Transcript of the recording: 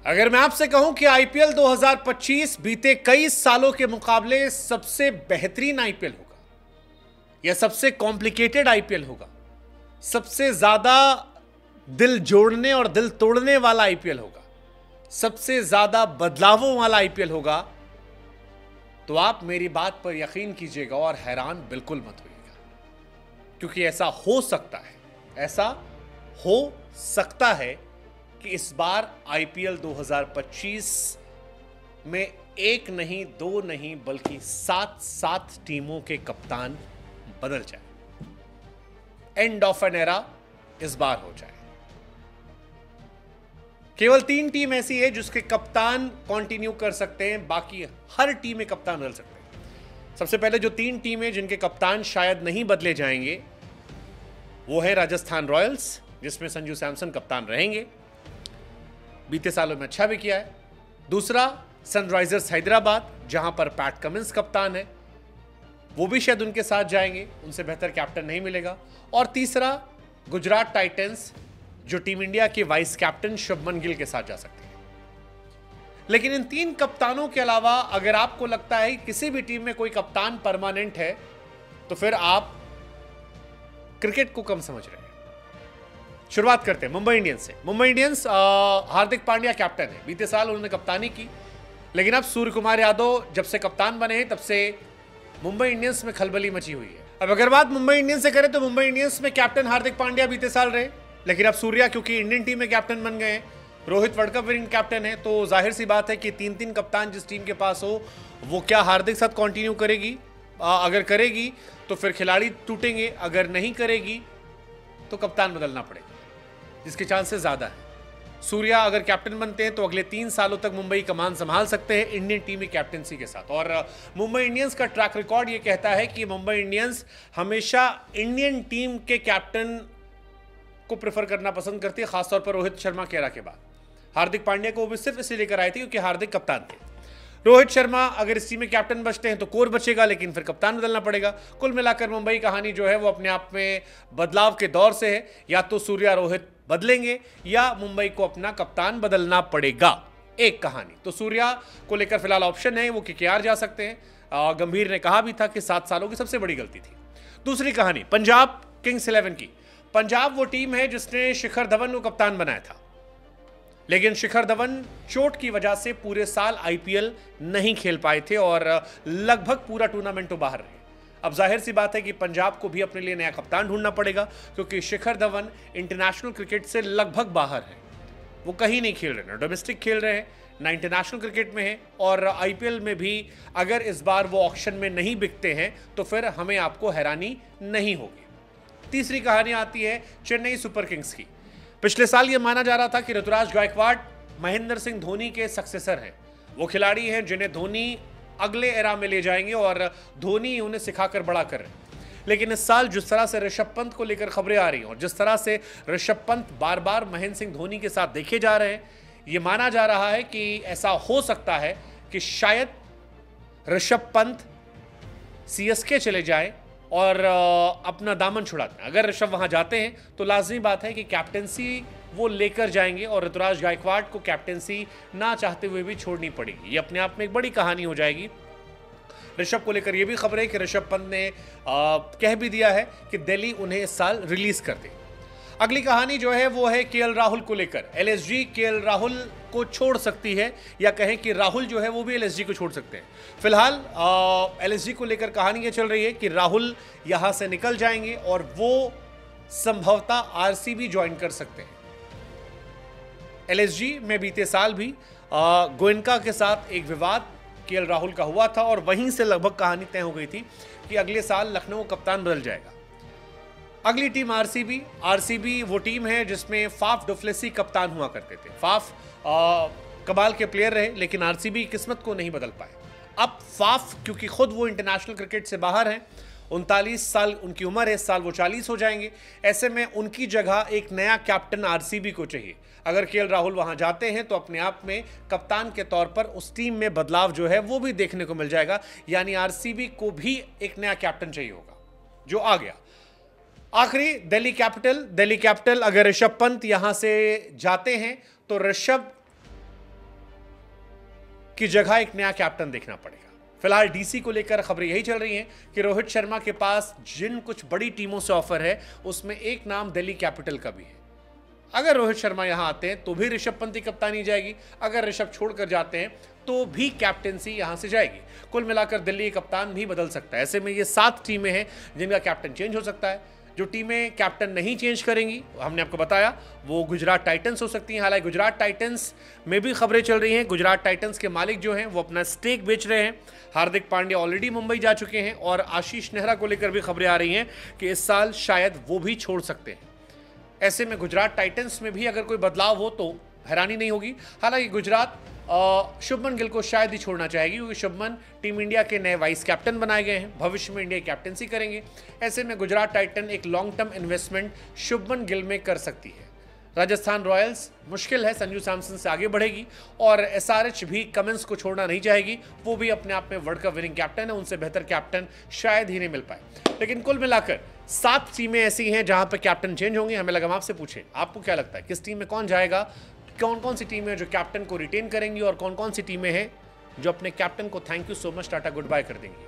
अगर मैं आपसे कहूं कि आईपीएल 2025 बीते कई सालों के मुकाबले सबसे बेहतरीन आईपीएल होगा या सबसे कॉम्प्लिकेटेड आईपीएल होगा, सबसे ज्यादा दिल जोड़ने और दिल तोड़ने वाला आईपीएल होगा, सबसे ज्यादा बदलावों वाला आईपीएल होगा, तो आप मेरी बात पर यकीन कीजिएगा और हैरान बिल्कुल मत होइएगा, क्योंकि ऐसा हो सकता है कि इस बार आईपीएल 2025 में एक नहीं, दो नहीं, बल्कि 7 टीमों के कप्तान बदल जाए। एंड ऑफ एन एरा इस बार हो जाए। केवल 3 टीम ऐसी है जिसके कप्तान कंटिन्यू कर सकते हैं, बाकी हर टीम में कप्तान बदल सकते हैं। सबसे पहले जो 3 टीमें जिनके कप्तान शायद नहीं बदले जाएंगे वो है राजस्थान रॉयल्स, जिसमें संजू सैमसन कप्तान रहेंगे, बीते सालों में अच्छा भी किया है। दूसरा सनराइजर्स हैदराबाद, जहां पर पैट कमिंस कप्तान है, वो भी शायद उनके साथ जाएंगे, उनसे बेहतर कैप्टन नहीं मिलेगा। और तीसरा गुजरात टाइटंस, जो टीम इंडिया के वाइस कैप्टन शुभमन गिल के साथ जा सकते हैं। लेकिन इन 3 कप्तानों के अलावा अगर आपको लगता है कि किसी भी टीम में कोई कप्तान परमानेंट है, तो फिर आप क्रिकेट को कम समझ रहे हैं। शुरुआत करते हैं मुंबई इंडियंस से। मुंबई इंडियंस, हार्दिक पांड्या कैप्टन है, बीते साल उन्होंने कप्तानी की, लेकिन अब सूर्य कुमार यादव जब से कप्तान बने हैं तब से मुंबई इंडियंस में खलबली मची हुई है। अब अगर बात मुंबई इंडियंस से करें तो मुंबई इंडियंस में कैप्टन हार्दिक पांड्या बीते साल रहे, लेकिन अब सूर्या क्योंकि इंडियन टीम में कैप्टन बन गए हैं, Rohit world cup winning captain है, तो जाहिर सी बात है कि 3 कप्तान जिस टीम के पास हो वो क्या हार्दिक साथ कंटिन्यू करेगी? अगर करेगी तो फिर खिलाड़ी टूटेंगे, अगर नहीं करेगी तो कप्तान बदलना पड़ेगा, जिसके चांसेस ज्यादा है। सूर्या अगर कैप्टन बनते हैं तो अगले 3 सालों तक मुंबई कमान संभाल सकते हैं इंडियन टीम की कैप्टनसी के साथ। और मुंबई इंडियंस का ट्रैक रिकॉर्ड ये कहता है कि मुंबई इंडियंस हमेशा इंडियन टीम के कैप्टन को प्रेफर करना पसंद करती है, खासतौर पर रोहित शर्मा के एरा के बाद। हार्दिक पांड्या को वो भी सिर्फ इसलिए लेकर आए थे क्योंकि हार्दिक कप्तान थे। रोहित शर्मा अगर इस टीम में कैप्टन बचते हैं तो कोर बचेगा, लेकिन फिर कप्तान बदलना पड़ेगा। कुल मिलाकर मुंबई कहानी जो है वो अपने आप में बदलाव के दौर से है। या तो सूर्या रोहित बदलेंगे या मुंबई को अपना कप्तान बदलना पड़ेगा, एक कहानी। तो सूर्या को लेकर फिलहाल ऑप्शन है, वो केकेआर जा सकते हैं। गंभीर ने कहा भी था कि 7 सालों की सबसे बड़ी गलती थी। दूसरी कहानी पंजाब किंग्स 11 की। पंजाब वो टीम है जिसने शिखर धवन को कप्तान बनाया था, लेकिन शिखर धवन चोट की वजह से पूरे साल आईपीएल नहीं खेल पाए थे और लगभग पूरा टूर्नामेंट तो बाहर रहे। अब जाहिर सी बात है कि पंजाब को भी अपने लिए नया कप्तान ढूंढना पड़ेगा, क्योंकि शिखर धवन इंटरनेशनल क्रिकेट से लगभग बाहर है, वो कहीं नहीं खेल रहे, ना डोमेस्टिक खेल रहे हैं, ना इंटरनेशनल क्रिकेट में है। और आईपीएल में भी अगर इस बार वो ऑक्शन में नहीं बिकते हैं तो फिर हमें आपको हैरानी नहीं होगी। तीसरी कहानी आती है चेन्नई सुपर किंग्स की। पिछले साल यह माना जा रहा था कि ऋतुराज गायकवाड़ महेंद्र सिंह धोनी के सक्सेसर हैं, वो खिलाड़ी हैं जिन्हें धोनी अगले एरा में ले जाएंगे और धोनी उन्हें सिखाकर बड़ा कर रहे हैं। लेकिन इस साल जिस तरह से ऋषभ पंत को लेकर खबरें आ रही हैं और जिस तरह से ऋषभ पंत बार बार महेंद्र सिंह धोनी के साथ देखे जा रहे हैं, यह माना जा रहा है कि ऐसा हो सकता है कि शायद ऋषभ पंत सीएसके चले जाए और अपना दामन छुड़ा दें। अगर ऋषभ वहां जाते हैं तो लाजमी बात है कि कैप्टेंसी वो लेकर जाएंगे और ऋतुराज गायकवाड़ को कैप्टेंसी ना चाहते हुए भी छोड़नी पड़ेगी। ये अपने आप में एक बड़ी कहानी हो जाएगी। ऋषभ को लेकर यह भी खबर है कि ऋषभ पंत ने कह भी दिया है कि दिल्ली उन्हें इस साल रिलीज कर दे। अगली कहानी जो है वो है केएल राहुल को लेकर। एलएसजी केएल राहुल को छोड़ सकती है, या कहें कि राहुल जो है वो भी एलएसजी को छोड़ सकते हैं। फिलहाल एलएसजी को लेकर कहानी ये चल रही है कि राहुल यहां से निकल जाएंगे और वो संभवतः आरसीबी ज्वाइन कर सकते हैं। एलएसजी में बीते साल भी गोयनका के साथ एक विवाद केएल राहुल का हुआ था और वहीं से लगभग कहानी तय हो गई थी कि अगले साल लखनऊ कप्तान बदल जाएगा। अगली टीम आरसीबी। आरसीबी वो टीम है जिसमें फाफ डुप्लेसी कप्तान हुआ करते थे। फाफ कमाल के प्लेयर रहे, लेकिन आरसीबी किस्मत को नहीं बदल पाए। अब फाफ क्योंकि खुद वो इंटरनेशनल क्रिकेट से बाहर हैं, 39 साल उनकी उम्र है, इस साल वो 40 हो जाएंगे। ऐसे में उनकी जगह एक नया कैप्टन आरसीबी को चाहिए। अगर केएल राहुल वहां जाते हैं तो अपने आप में कप्तान के तौर पर उस टीम में बदलाव जो है वो भी देखने को मिल जाएगा, यानी आरसीबी को भी एक नया कैप्टन चाहिए होगा, जो आ गया। आखिरी दिल्ली कैपिटल। दिल्ली कैपिटल अगर ऋषभ पंत यहां से जाते हैं तो ऋषभ की जगह एक नया कैप्टन देखना पड़ेगा। फिलहाल डीसी को लेकर खबरें यही चल रही हैं कि रोहित शर्मा के पास जिन कुछ बड़ी टीमों से ऑफर है उसमें एक नाम दिल्ली कैपिटल का भी है। अगर रोहित शर्मा यहां आते हैं तो भी ऋषभ पंत की कप्तानी जाएगी, अगर ऋषभ छोड़कर जाते हैं तो भी कैप्टेंसी यहां से जाएगी। कुल मिलाकर दिल्ली कप्तान भी बदल सकता है। ऐसे में ये 7 टीमें हैं जिनका कैप्टन चेंज हो सकता है। जो टीमें कैप्टन नहीं चेंज करेंगी, हमने आपको बताया, वो गुजरात टाइटंस हो सकती हैं। हालांकि गुजरात टाइटंस में भी खबरें चल रही हैं। गुजरात टाइटंस के मालिक जो हैं वो अपना स्टेक बेच रहे हैं। हार्दिक पांड्या ऑलरेडी मुंबई जा चुके हैं और आशीष नेहरा को लेकर भी खबरें आ रही हैं कि इस साल शायद वो भी छोड़ सकते हैं। ऐसे में गुजरात टाइटंस में भी अगर कोई बदलाव हो तो हैरानी नहीं होगी। हालांकि गुजरात शुभमन गिल को शायद ही छोड़ना चाहेगी, क्योंकि शुभमन टीम इंडिया के नए वाइस कैप्टन बनाए गए हैं, भविष्य में इंडिया की कैप्टनसी करेंगे। ऐसे में गुजरात टाइटन एक long term investment Shubman Gill में कर सकती है। राजस्थान रॉयल्स मुश्किल है, संजू सैमसन से आगे बढ़ेगी और एसआरएच भी कमिंस को छोड़ना नहीं चाहेगी। वो भी अपने आप में वर्ल्ड कप विनिंग कैप्टन है, उनसे बेहतर कैप्टन शायद ही नहीं मिल पाए। लेकिन कुल मिलाकर 7 टीमें ऐसी हैं जहां पर कैप्टन चेंज होंगे। हमें लगा हम आपसे पूछें, आपको क्या लगता है किस टीम में कौन जाएगा? कौन कौन सी टीमें जो कैप्टन को रिटेन करेंगी और कौन कौन सी टीमें हैं जो अपने कैप्टन को thank you so much tata good bye कर देंगी?